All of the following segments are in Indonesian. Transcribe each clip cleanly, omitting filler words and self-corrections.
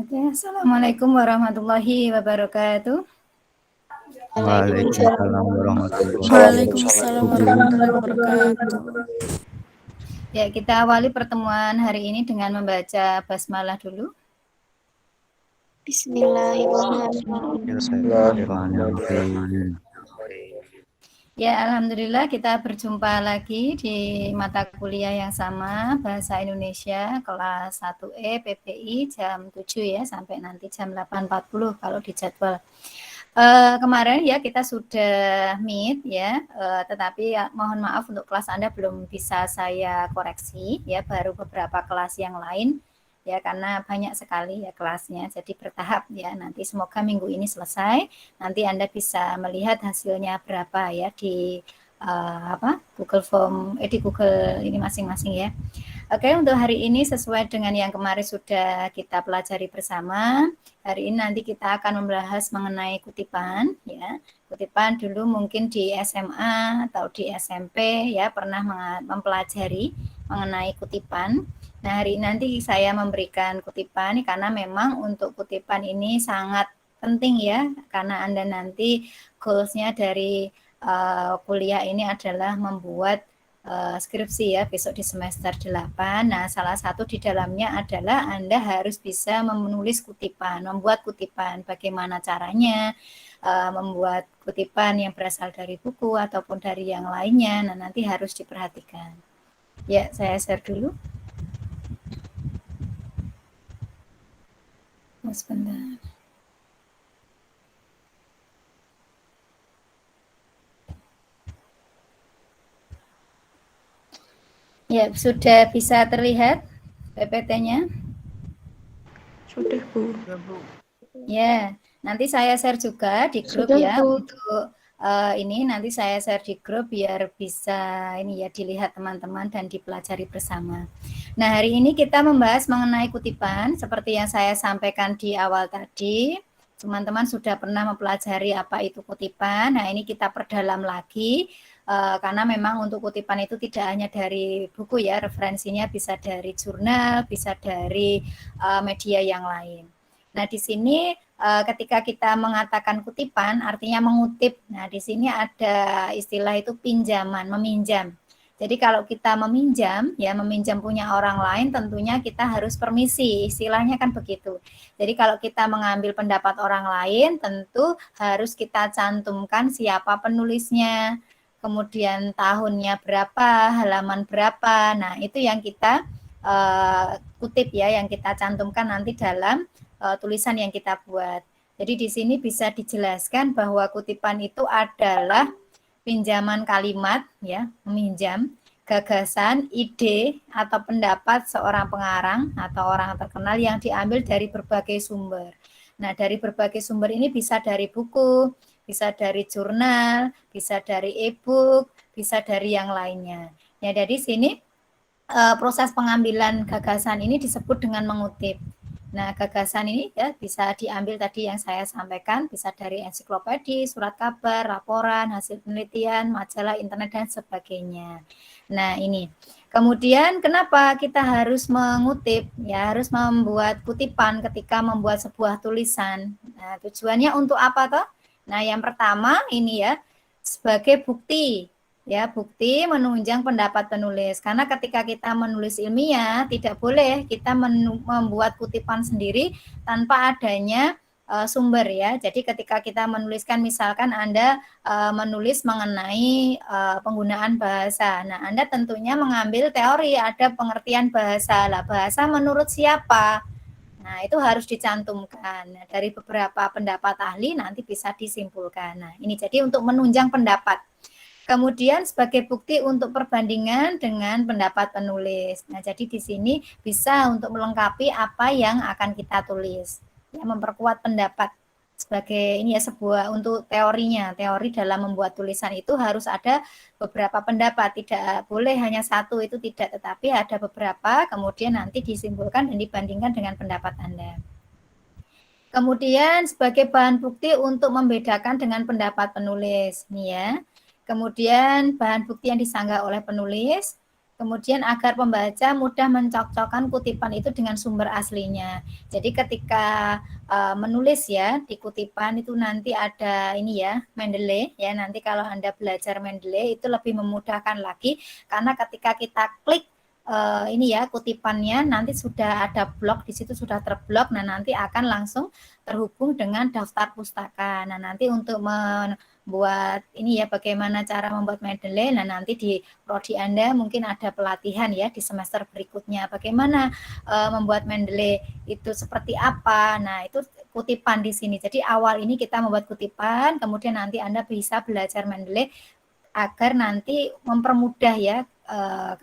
Oke, Assalamualaikum warahmatullahi wabarakatuh. Waalaikumsalam warahmatullahi Waalaikumsalam warahmatullahi wabarakatuh. wabarakatuh. Ya, kita awali pertemuan hari ini dengan membaca basmalah dulu. Bismillahirrahmanirrahim. Ya, alhamdulillah kita berjumpa lagi di mata kuliah yang sama, Bahasa Indonesia kelas 1E PPI jam 7 ya, sampai nanti jam 8.40 kalau dijadwal. Kemarin ya kita sudah meet ya, tetapi ya, mohon maaf untuk kelas Anda belum bisa saya koreksi ya, baru beberapa kelas yang lain ya, karena banyak sekali ya kelasnya, jadi bertahap ya. Nanti semoga minggu ini selesai, nanti Anda bisa melihat hasilnya berapa ya di Google Form, di Google ini masing-masing ya. Oke, untuk hari ini sesuai dengan yang kemarin sudah kita pelajari bersama, hari ini nanti kita akan membahas mengenai kutipan ya. Kutipan dulu mungkin di SMA atau di SMP ya pernah mempelajari mengenai kutipan. Nah, hari ini nanti saya memberikan kutipan karena memang untuk kutipan ini sangat penting ya, karena Anda nanti goals-nya dari kuliah ini adalah membuat skripsi ya besok di semester 8. Nah, salah satu di dalamnya adalah Anda harus bisa menulis kutipan, membuat kutipan. Bagaimana caranya membuat kutipan yang berasal dari buku ataupun dari yang lainnya. Nah, nanti harus diperhatikan. Ya, saya share dulu. Sebentar. Ya, sudah bisa terlihat PPT-nya? Sudah, Bu. Ya, nanti saya share juga di grup Sudah, ya, Bu. untuk ini nanti saya share di grup biar bisa ini ya dilihat teman-teman dan dipelajari bersama. Nah, hari ini kita membahas mengenai kutipan seperti yang saya sampaikan di awal tadi. Teman-teman sudah pernah mempelajari apa itu kutipan. Nah, ini kita perdalam lagi karena memang untuk kutipan itu tidak hanya dari buku ya, referensinya bisa dari jurnal, bisa dari media yang lain. Nah, di sini ketika kita mengatakan kutipan artinya mengutip. Nah, di sini ada istilah itu pinjaman, meminjam. Jadi kalau kita meminjam, ya meminjam punya orang lain, tentunya kita harus permisi, istilahnya kan begitu. Jadi kalau kita mengambil pendapat orang lain, tentu harus kita cantumkan siapa penulisnya, kemudian tahunnya berapa, halaman berapa. Nah, itu yang kita kutip ya, yang kita cantumkan nanti dalam tulisan yang kita buat. Jadi di sini bisa dijelaskan bahwa kutipan itu adalah pinjaman kalimat ya, meminjam gagasan, ide atau pendapat seorang pengarang atau orang terkenal yang diambil dari berbagai sumber. Nah, dari berbagai sumber ini bisa dari buku, bisa dari jurnal, bisa dari e-book, bisa dari yang lainnya. Ya, dari sini proses pengambilan gagasan ini disebut dengan mengutip. Nah, gagasan ini ya bisa diambil tadi yang saya sampaikan, bisa dari ensiklopedia, surat kabar, laporan, hasil penelitian, majalah, internet, dan sebagainya. Nah, ini. Kemudian kenapa kita harus mengutip? Ya, harus membuat kutipan ketika membuat sebuah tulisan. Nah, tujuannya untuk apa toh? Nah, yang pertama ini ya, sebagai bukti ya, bukti menunjang pendapat penulis. Karena ketika kita menulis ilmiah, tidak boleh kita membuat kutipan sendiri tanpa adanya sumber ya. Jadi ketika kita menuliskan, misalkan Anda menulis mengenai penggunaan bahasa. Nah, Anda tentunya mengambil teori, ada pengertian bahasa. Lah, bahasa menurut siapa? Nah, itu harus dicantumkan. Nah, dari beberapa pendapat ahli nanti bisa disimpulkan. Nah, ini jadi untuk menunjang pendapat. Kemudian sebagai bukti untuk perbandingan dengan pendapat penulis. Nah, jadi di sini bisa untuk melengkapi apa yang akan kita tulis. Ya, memperkuat pendapat sebagai ini ya sebuah untuk teorinya. Teori dalam membuat tulisan itu harus ada beberapa pendapat, tidak boleh hanya satu, itu tidak, tetapi ada beberapa, kemudian nanti disimpulkan dan dibandingkan dengan pendapat Anda. Kemudian sebagai bahan bukti untuk membedakan dengan pendapat penulis. Nih ya. Kemudian bahan bukti yang disanggah oleh penulis, Kemudian agar pembaca mudah mencocokkan kutipan itu dengan sumber aslinya. Jadi ketika menulis ya di kutipan itu nanti ada ini ya, Mendeley ya. Nanti kalau Anda belajar Mendeley itu lebih memudahkan lagi karena ketika kita klik ini ya kutipannya nanti sudah ada blok di situ sudah terblok. Nah, nanti akan langsung terhubung dengan daftar pustaka. Nah, nanti untuk membuat ini ya bagaimana cara membuat Mendeley. Nah, nanti di prodi Anda mungkin ada pelatihan ya di semester berikutnya bagaimana membuat Mendeley itu seperti apa. Nah, itu kutipan di sini. Jadi awal ini kita membuat kutipan, kemudian nanti Anda bisa belajar Mendeley agar nanti mempermudah ya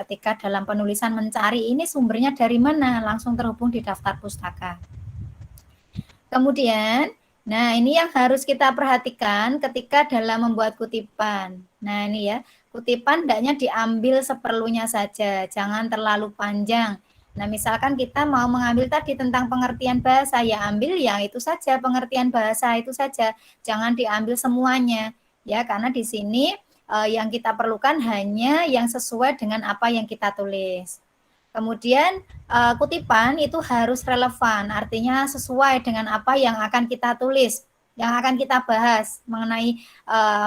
ketika dalam penulisan mencari ini sumbernya dari mana, langsung terhubung di daftar pustaka. Kemudian, nah ini yang harus kita perhatikan ketika dalam membuat kutipan. Nah ini ya, kutipan hendaknya diambil seperlunya saja, jangan terlalu panjang. Nah misalkan kita mau mengambil tadi tentang pengertian bahasa, ya ambil yang itu saja, pengertian bahasa itu saja, jangan diambil semuanya. Ya, karena di sini yang kita perlukan hanya yang sesuai dengan apa yang kita tulis. Kemudian kutipan itu harus relevan, artinya sesuai dengan apa yang akan kita tulis, yang akan kita bahas mengenai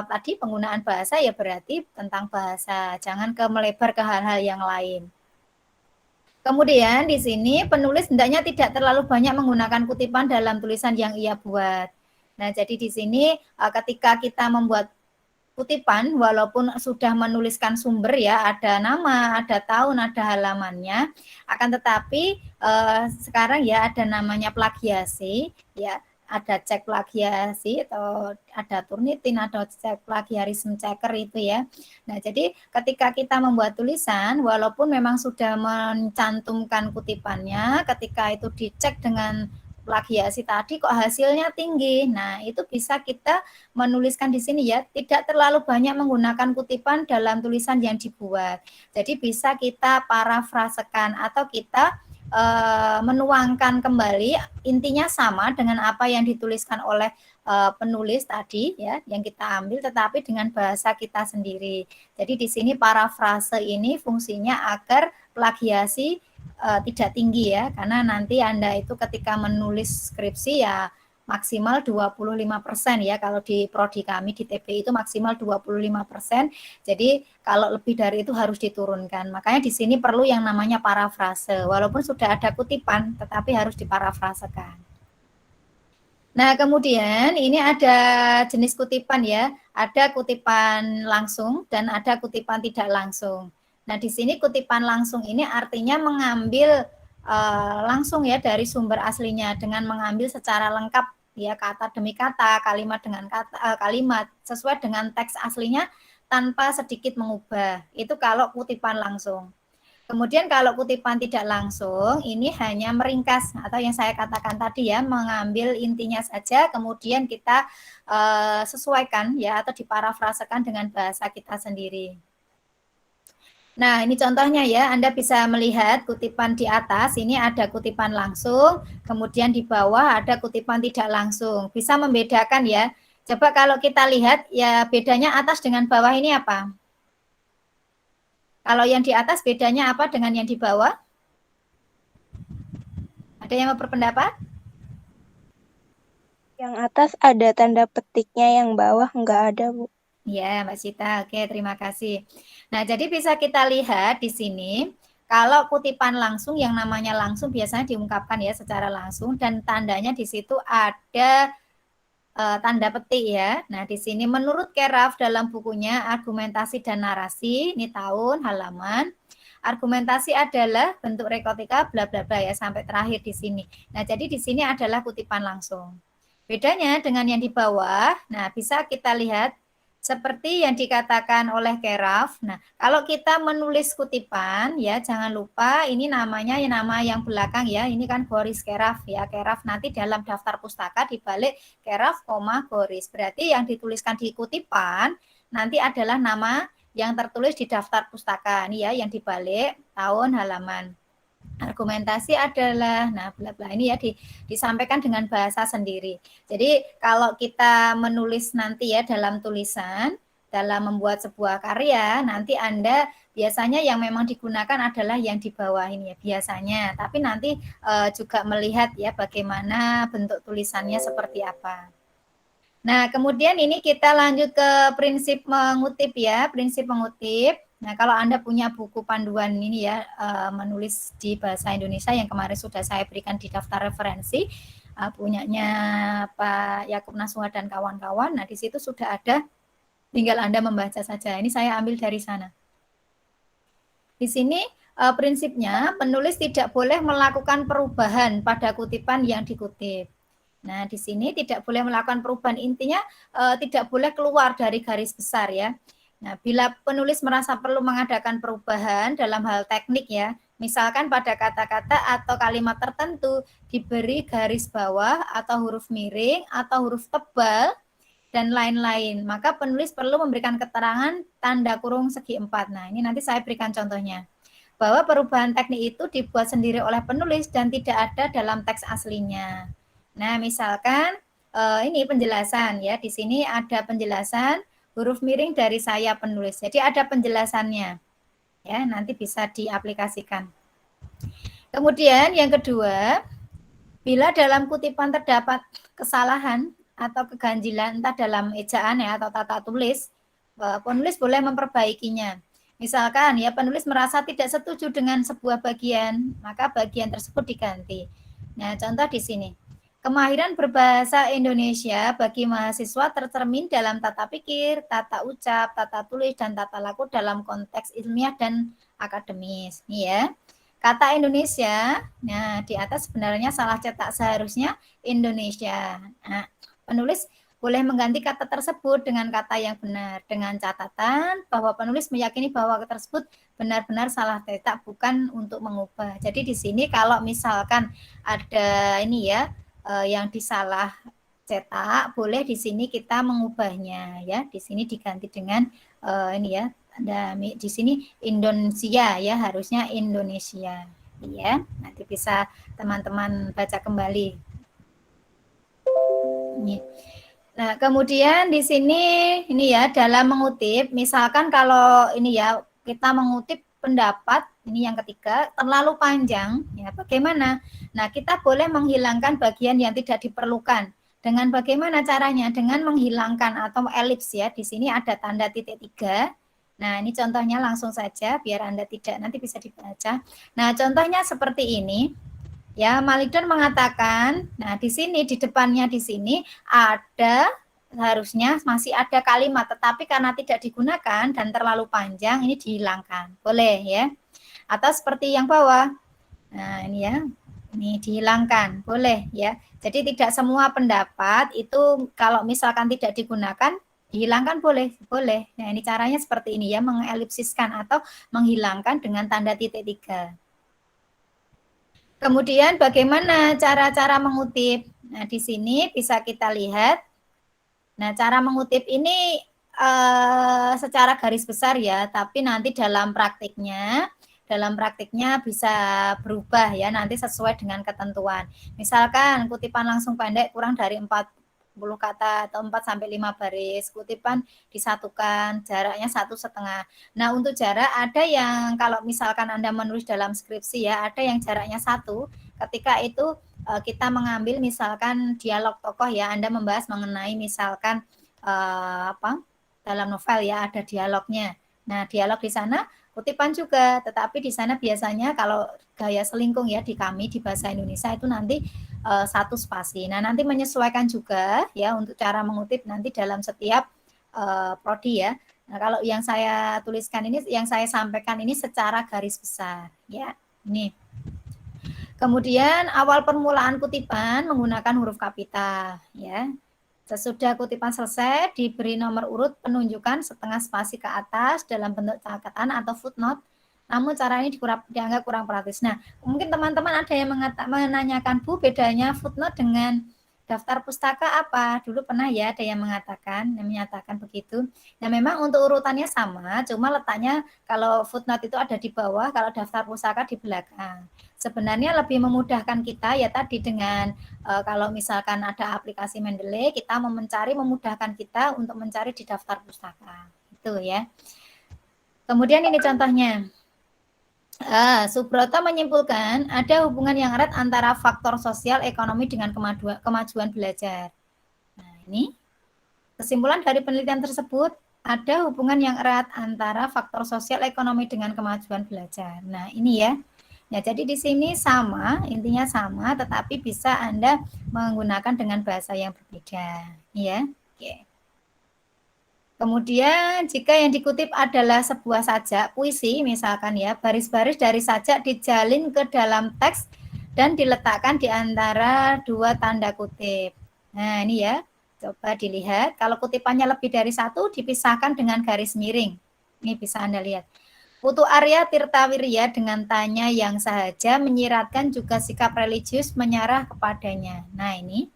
tadi penggunaan bahasa ya berarti tentang bahasa, jangan melebar ke hal-hal yang lain. Kemudian di sini penulis hendaknya tidak terlalu banyak menggunakan kutipan dalam tulisan yang ia buat. Nah, jadi di sini ketika kita membuat kutipan walaupun sudah menuliskan sumber ya, ada nama, ada tahun, ada halamannya, akan tetapi sekarang ya ada namanya plagiasi ya, ada cek plagiasi atau ada Turnitin, ada cek plagiarisme checker itu ya. Nah, jadi ketika kita membuat tulisan walaupun memang sudah mencantumkan kutipannya, ketika itu dicek dengan plagiasi tadi kok hasilnya tinggi. Nah, itu bisa kita menuliskan di sini ya, tidak terlalu banyak menggunakan kutipan dalam tulisan yang dibuat. Jadi bisa kita parafrasekan atau kita menuangkan kembali intinya sama dengan apa yang dituliskan oleh penulis tadi ya yang kita ambil tetapi dengan bahasa kita sendiri. Jadi di sini parafrase ini fungsinya agar plagiasi tidak tinggi ya, karena nanti Anda itu ketika menulis skripsi ya maksimal 25% ya, kalau di prodi kami di TP itu maksimal 25%, jadi kalau lebih dari itu harus diturunkan. Makanya di sini perlu yang namanya parafrase, walaupun sudah ada kutipan, tetapi harus diparafrasekan. Nah, kemudian ini ada jenis kutipan ya, ada kutipan langsung dan ada kutipan tidak langsung. Nah, di sini kutipan langsung ini artinya mengambil langsung ya dari sumber aslinya dengan mengambil secara lengkap ya kata demi kata, kalimat dengan kalimat sesuai dengan teks aslinya tanpa sedikit mengubah. Itu kalau kutipan langsung. Kemudian kalau kutipan tidak langsung, ini hanya meringkas atau yang saya katakan tadi ya, mengambil intinya saja, kemudian kita sesuaikan ya atau diparafrasekan dengan bahasa kita sendiri. Nah, ini contohnya ya, Anda bisa melihat kutipan di atas, ini ada kutipan langsung, kemudian di bawah ada kutipan tidak langsung. Bisa membedakan ya. Coba kalau kita lihat, ya bedanya atas dengan bawah ini apa? Kalau yang di atas bedanya apa dengan yang di bawah? Ada yang mau berpendapat? Yang atas ada tanda petiknya, yang bawah nggak ada, Bu. Ya, Mbak Sita. Oke, terima kasih. Nah, jadi bisa kita lihat di sini, kalau kutipan langsung, yang namanya langsung biasanya diungkapkan ya secara langsung, dan tandanya di situ ada tanda petik ya. Nah, di sini menurut Keraf dalam bukunya Argumentasi dan Narasi, ini tahun, halaman, argumentasi adalah bentuk retorika bla bla bla ya sampai terakhir di sini. Nah, jadi di sini adalah kutipan langsung. Bedanya dengan yang di bawah, nah bisa kita lihat seperti yang dikatakan oleh Keraf. Nah, kalau kita menulis kutipan ya jangan lupa ini namanya nama yang belakang ya. Ini kan Boris Keraf ya. Keraf nanti dalam daftar pustaka dibalik Keraf, Boris. Berarti yang dituliskan di kutipan nanti adalah nama yang tertulis di daftar pustaka. Ini ya yang dibalik tahun, halaman. Argumentasi adalah, nah bla bla ini ya disampaikan dengan bahasa sendiri. Jadi kalau kita menulis nanti ya dalam tulisan dalam membuat sebuah karya, nanti Anda biasanya yang memang digunakan adalah yang di bawah ini ya biasanya. Tapi nanti juga melihat ya bagaimana bentuk tulisannya seperti apa. Nah, kemudian ini kita lanjut ke prinsip mengutip ya, prinsip mengutip. Nah, kalau Anda punya buku panduan ini ya, menulis di bahasa Indonesia yang kemarin sudah saya berikan di daftar referensi, punyanya Pak Yakub Nasuha dan kawan-kawan. Nah, di situ sudah ada, tinggal Anda membaca saja. Ini saya ambil dari sana. Di sini prinsipnya penulis tidak boleh melakukan perubahan pada kutipan yang dikutip. Nah, di sini tidak boleh melakukan perubahan, intinya tidak boleh keluar dari garis besar ya. Nah, bila penulis merasa perlu mengadakan perubahan dalam hal teknik ya, misalkan pada kata-kata atau kalimat tertentu diberi garis bawah atau huruf miring atau huruf tebal dan lain-lain, maka penulis perlu memberikan keterangan tanda kurung segi 4. Nah, ini nanti saya berikan contohnya. Bahwa perubahan teknik itu dibuat sendiri oleh penulis dan tidak ada dalam teks aslinya. Nah, misalkan ini penjelasan ya. Di sini ada penjelasan huruf miring dari saya penulis. Jadi ada penjelasannya. Ya, nanti bisa diaplikasikan. Kemudian yang kedua, bila dalam kutipan terdapat kesalahan atau keganjilan entah dalam ejaan ya atau tata tulis, penulis boleh memperbaikinya. Misalkan ya penulis merasa tidak setuju dengan sebuah bagian, maka bagian tersebut diganti. Nah, contoh di sini. Kemahiran berbahasa Indonesia bagi mahasiswa tercermin dalam tata pikir, tata ucap, tata tulis, dan tata laku dalam konteks ilmiah dan akademis. Nih ya. Kata Indonesia, nah di atas sebenarnya salah cetak, seharusnya Indonesia. Nah, penulis boleh mengganti kata tersebut dengan kata yang benar, dengan catatan bahwa penulis meyakini bahwa kata tersebut benar-benar salah cetak, bukan untuk mengubah. Jadi di sini kalau misalkan ada ini ya, yang disalah cetak, boleh di sini kita mengubahnya ya. Di sini diganti dengan ini ya, ada di sini Indonesia ya, harusnya Indonesia ya. Nanti bisa teman-teman baca kembali. Nah, kemudian di sini ini ya dalam mengutip, misalkan kalau ini ya kita mengutip pendapat ini yang ketiga terlalu panjang ya, bagaimana? Nah, kita boleh menghilangkan bagian yang tidak diperlukan. Dengan bagaimana caranya? Dengan menghilangkan atau elips ya. Di sini ada tanda titik 3. Nah, ini contohnya langsung saja biar Anda tidak nanti bisa dibaca. Nah, contohnya seperti ini. Ya, Malidan mengatakan, nah di sini di depannya di sini ada harusnya masih ada kalimat, tetapi karena tidak digunakan dan terlalu panjang ini dihilangkan. Boleh ya. Atau seperti yang bawah. Nah, ini ya. Ini dihilangkan. Boleh ya. Jadi tidak semua pendapat itu kalau misalkan tidak digunakan dihilangkan boleh. Boleh. Nah, ini caranya seperti ini ya, mengelipsiskan atau menghilangkan dengan tanda titik 3. Kemudian bagaimana cara-cara mengutip? Nah, di sini bisa kita lihat. Nah, cara mengutip ini secara garis besar ya, tapi nanti dalam praktiknya bisa berubah ya, nanti sesuai dengan ketentuan. Misalkan kutipan langsung pendek kurang dari 40 kata atau 4 sampai 5 baris, kutipan disatukan, jaraknya 1,5. Nah, untuk jarak ada yang kalau misalkan Anda menulis dalam skripsi ya, ada yang jaraknya 1. Ketika itu kita mengambil misalkan dialog tokoh ya, Anda membahas mengenai misalkan dalam novel ya ada dialognya. Nah, dialog di sana kutipan juga, tetapi di sana biasanya kalau gaya selingkung ya di kami di bahasa Indonesia itu nanti 1 spasi. Nah, nanti menyesuaikan juga ya untuk cara mengutip nanti dalam setiap prodi ya. Nah, kalau yang saya tuliskan ini, yang saya sampaikan ini secara garis besar ya. Ini. Kemudian awal permulaan kutipan menggunakan huruf kapital ya. Sesudah kutipan selesai, diberi nomor urut penunjukan setengah spasi ke atas dalam bentuk catatan atau footnote. Namun cara ini dianggap kurang praktis. Nah, mungkin teman-teman ada yang menanyakan, Bu, bedanya footnote dengan daftar pustaka apa? Dulu pernah ya ada yang menyatakan begitu. Nah, memang untuk urutannya sama, cuma letaknya kalau footnote itu ada di bawah, kalau daftar pustaka di belakang. Sebenarnya lebih memudahkan kita ya tadi dengan kalau misalkan ada aplikasi Mendeley, kita memudahkan kita untuk mencari di daftar pustaka Itu ya. Kemudian ini contohnya. Subroto menyimpulkan ada hubungan yang erat antara faktor sosial ekonomi dengan kemajuan belajar. Nah, ini kesimpulan dari penelitian tersebut, ada hubungan yang erat antara faktor sosial ekonomi dengan kemajuan belajar. Nah, ini ya. Ya, jadi di sini sama, intinya sama, tetapi bisa Anda menggunakan dengan bahasa yang berbeda, ya. Oke. Kemudian jika yang dikutip adalah sebuah sajak puisi misalkan ya, baris-baris dari sajak dijalin ke dalam teks dan diletakkan di antara dua tanda kutip. Nah ini ya, coba dilihat. Kalau kutipannya lebih dari satu dipisahkan dengan garis miring. Ini bisa Anda lihat. Putu Arya Tirtawirya dengan tanya yang sahaja menyiratkan juga sikap religius menyarah kepadanya. Nah ini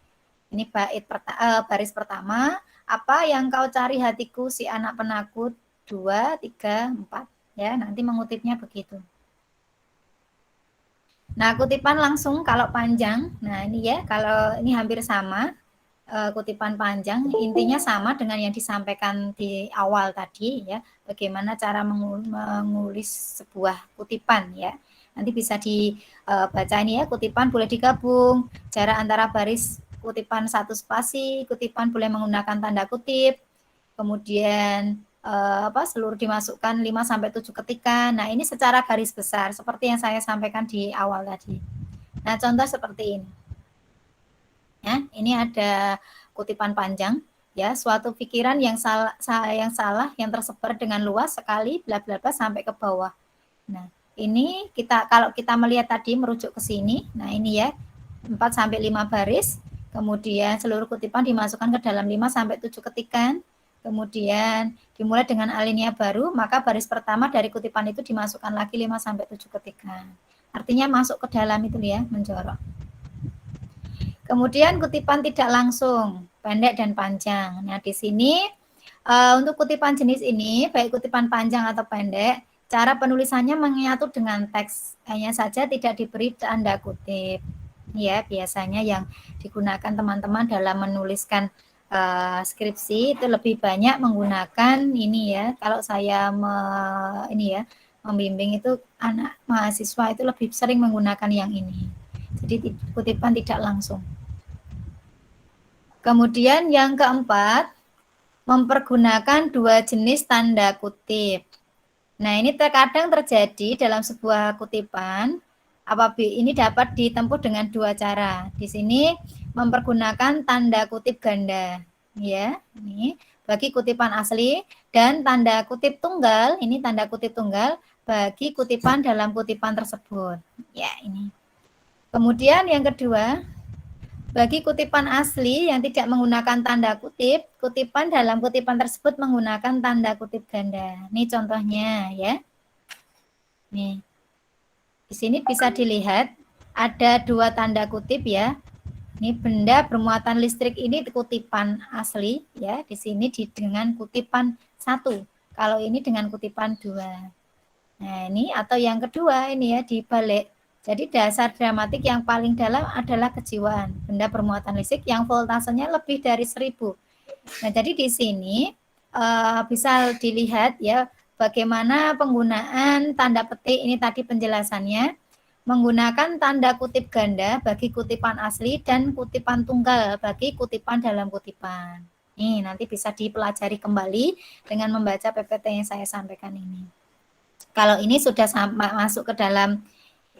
baris pertama. Apa yang kau cari hatiku si anak penakut? 2, 3, 4. Ya, nanti mengutipnya begitu. Nah, kutipan langsung kalau panjang. Nah, ini ya, kalau ini hampir sama. Kutipan panjang, intinya sama dengan yang disampaikan di awal tadi ya. Bagaimana cara mengulis sebuah kutipan ya. Nanti bisa dibaca ini ya, kutipan boleh digabung, jarak antara baris kutipan satu spasi, kutipan boleh menggunakan tanda kutip, kemudian seluruh dimasukkan 5 sampai 7 ketikan. Nah, ini secara garis besar seperti yang saya sampaikan di awal tadi. Nah, contoh seperti ini. Ya, ini ada kutipan panjang ya, suatu pikiran yang salah yang tersebar dengan luas sekali bla bla bla sampai ke bawah. Nah, ini kalau kita melihat tadi merujuk ke sini. Nah, ini ya 4 sampai 5 baris. Kemudian seluruh kutipan dimasukkan ke dalam 5 sampai 7 ketikan. Kemudian dimulai dengan alinea baru, maka baris pertama dari kutipan itu dimasukkan lagi 5 sampai 7 ketikan. Artinya masuk ke dalam itu ya, menjorok. Kemudian kutipan tidak langsung, pendek dan panjang. Nah, di sini untuk kutipan jenis ini, baik kutipan panjang atau pendek, cara penulisannya menyatu dengan teks, hanya saja tidak diberi tanda kutip. Ya, biasanya yang digunakan teman-teman dalam menuliskan skripsi itu lebih banyak menggunakan ini ya. Kalau saya membimbing itu anak mahasiswa itu lebih sering menggunakan yang ini. Jadi kutipan tidak langsung. Kemudian yang keempat, mempergunakan dua jenis tanda kutip. Nah, ini terkadang terjadi dalam sebuah kutipan. Apabila ini dapat ditempuh dengan dua cara. Di sini mempergunakan tanda kutip ganda, ya. Ini bagi kutipan asli dan tanda kutip tunggal. Ini tanda kutip tunggal bagi kutipan dalam kutipan tersebut. Ya, ini. Kemudian yang kedua, bagi kutipan asli yang tidak menggunakan tanda kutip, kutipan dalam kutipan tersebut menggunakan tanda kutip ganda. Ini contohnya ya. Nih. Di sini bisa dilihat ada dua tanda kutip ya. Ini benda bermuatan listrik ini kutipan asli ya. Di sini dengan kutipan 1. Kalau ini dengan kutipan 2. Nah, ini atau yang kedua ini ya dibalik. Jadi dasar dramatik yang paling dalam adalah kejiwaan. Benda bermuatan listrik yang voltasenya lebih dari 1000. Nah, jadi di sini bisa dilihat ya bagaimana penggunaan tanda petik ini tadi penjelasannya menggunakan tanda kutip ganda bagi kutipan asli dan kutipan tunggal bagi kutipan dalam kutipan. Nih, nanti bisa dipelajari kembali dengan membaca PPT yang saya sampaikan ini. Kalau ini sudah masuk ke dalam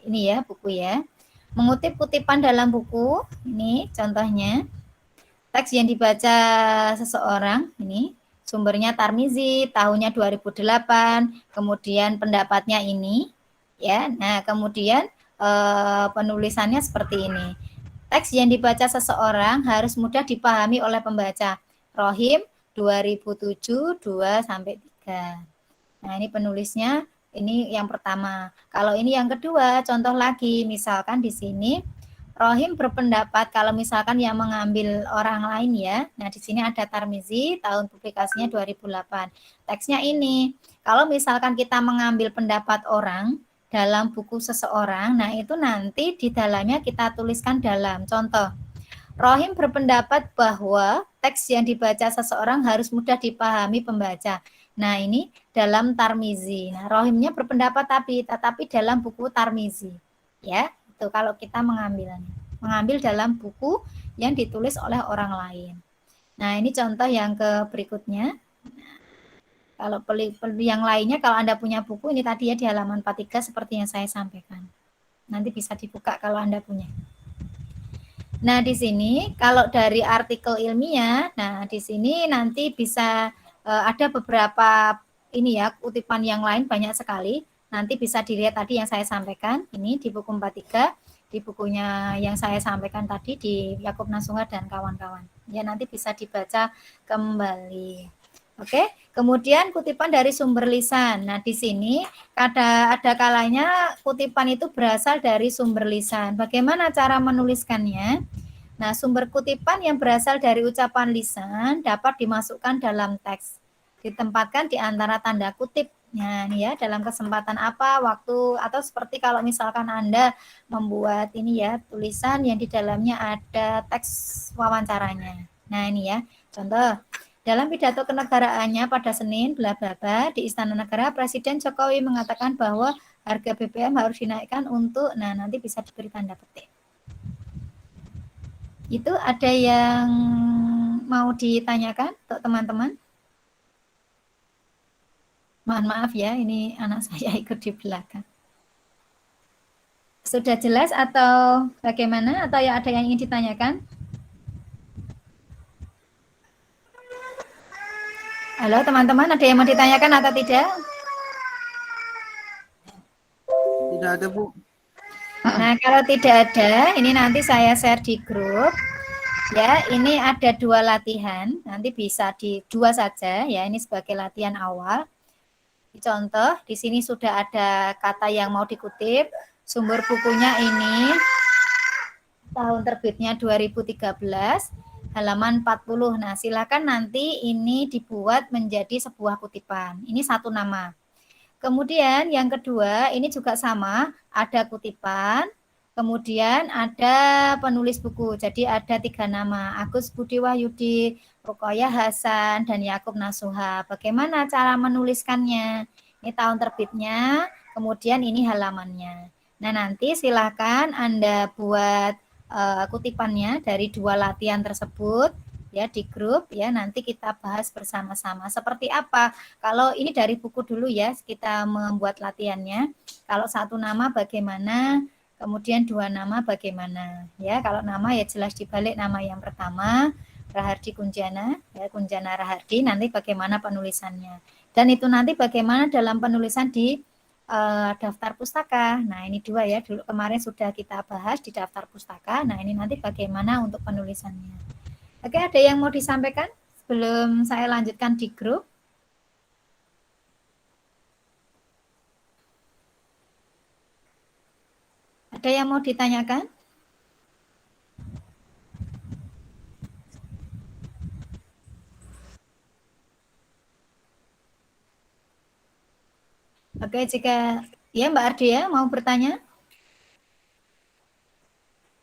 ini ya buku ya. Mengutip kutipan dalam buku, ini contohnya. Teks yang dibaca seseorang, ini sumbernya Tarmizi, tahunnya 2008, kemudian pendapatnya ini, ya. Nah, kemudian penulisannya seperti ini. Teks yang dibaca seseorang harus mudah dipahami oleh pembaca. Rohim 2007 2 sampai 3. Nah, ini penulisnya, ini yang pertama. Kalau ini yang kedua, contoh lagi, misalkan di sini Rohim berpendapat kalau misalkan yang mengambil orang lain ya. Nah, di sini ada Tarmizi, tahun publikasinya 2008. Teksnya ini, kalau misalkan kita mengambil pendapat orang dalam buku seseorang, nah itu nanti di dalamnya kita tuliskan dalam. Contoh, Rohim berpendapat bahwa teks yang dibaca seseorang harus mudah dipahami pembaca. Nah, ini dalam Tarmizi. Nah, Rohimnya berpendapat tetapi dalam buku Tarmizi. Ya, itu kalau kita mengambilnya. Mengambil dalam buku yang ditulis oleh orang lain. Nah, ini contoh yang ke berikutnya. Kalau yang lainnya, kalau Anda punya buku, ini tadi ya di halaman 43 seperti yang saya sampaikan. Nanti bisa dibuka kalau Anda punya. Nah, di sini kalau dari artikel ilmiah, nah di sini nanti bisa ada beberapa ini ya, kutipan yang lain banyak sekali. Nanti bisa dilihat tadi yang saya sampaikan, ini di buku 43, di bukunya yang saya sampaikan tadi di Yakub Nasungar dan kawan-kawan. Ya, nanti bisa dibaca kembali. Oke, kemudian kutipan dari sumber lisan. Nah, di sini ada kalanya kutipan itu berasal dari sumber lisan. Bagaimana cara menuliskannya? Nah, sumber kutipan yang berasal dari ucapan lisan dapat dimasukkan dalam teks. Ditempatkan di antara tanda kutip. Nah, ini ya, dalam kesempatan apa, waktu, atau seperti kalau misalkan Anda membuat ini ya, tulisan yang di dalamnya ada teks wawancaranya. Nah, ini ya, contoh. Dalam pidato kenegaraannya pada Senin, bla bla bla, di Istana Negara, Presiden Jokowi mengatakan bahwa harga BBM harus dinaikkan untuk, nah nanti bisa diberi tanda petik. Itu ada yang mau ditanyakan untuk teman-teman? Mohon maaf ya, ini anak saya ikut di belakang. Sudah jelas atau bagaimana? Atau ya ada yang ingin ditanyakan? Halo teman-teman, ada yang mau ditanyakan atau tidak? Tidak ada, Bu. Nah, kalau tidak ada, ini nanti saya share di grup. Ya, ini ada 2 latihan. Nanti bisa di 2 saja ya, ini sebagai latihan awal. Contoh, di sini sudah ada kata yang mau dikutip. Sumber bukunya ini tahun terbitnya 2013, halaman 40. Nah, silakan nanti ini dibuat menjadi sebuah kutipan. Ini satu nama. Kemudian yang kedua, ini juga sama, ada kutipan, kemudian ada penulis buku. Jadi ada 3 nama, Agus Budi Wahyudi, Ruqayyah Hasan, dan Yakub Nasuha. Bagaimana cara menuliskannya? Ini tahun terbitnya, kemudian ini halamannya. Nah, nanti silakan Anda buat kutipannya dari 2 latihan tersebut ya di grup ya, nanti kita bahas bersama-sama seperti apa. Kalau ini dari buku dulu ya, kita membuat latihannya. Kalau satu nama bagaimana, kemudian 2 nama bagaimana ya. Kalau nama ya jelas dibalik nama yang pertama Rahardi Kunjana ya, Kunjana Rahardi, nanti bagaimana penulisannya, dan itu nanti bagaimana dalam penulisan di daftar pustaka. Nah, ini 2 ya, dulu kemarin sudah kita bahas di daftar pustaka. Nah, ini nanti bagaimana untuk penulisannya. Oke, ada yang mau disampaikan sebelum saya lanjutkan di grup? Ada yang mau ditanyakan? Oke, jika ya Mbak Ardi ya mau bertanya?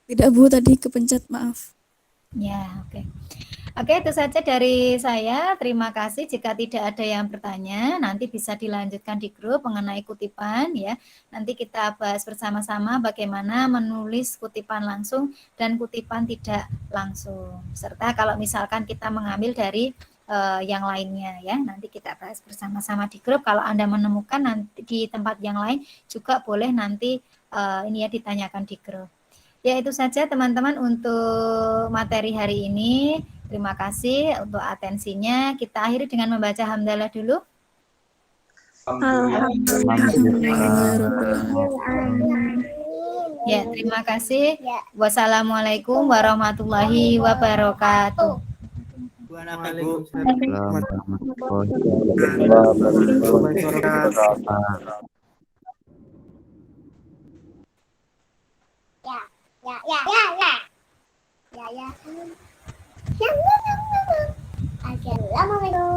Tidak, Bu, tadi kepencet, maaf. Ya, oke. Oke, itu saja dari saya. Terima kasih. Jika tidak ada yang bertanya, nanti bisa dilanjutkan di grup mengenai kutipan ya. Nanti kita bahas bersama-sama bagaimana menulis kutipan langsung dan kutipan tidak langsung. Serta kalau misalkan kita mengambil dari yang lainnya ya. Nanti kita bahas bersama-sama di grup. Kalau Anda menemukan nanti di tempat yang lain juga boleh nanti ini ya ditanyakan di grup. Ya, itu saja teman-teman untuk materi hari ini. Terima kasih untuk atensinya. Kita akhiri dengan membaca hamdalah dulu. Ya, terima kasih. Wassalamualaikum warahmatullahi wabarakatuh. Waalaikumsalam warahmatullahi wabarakatuh. Assalamualaikum.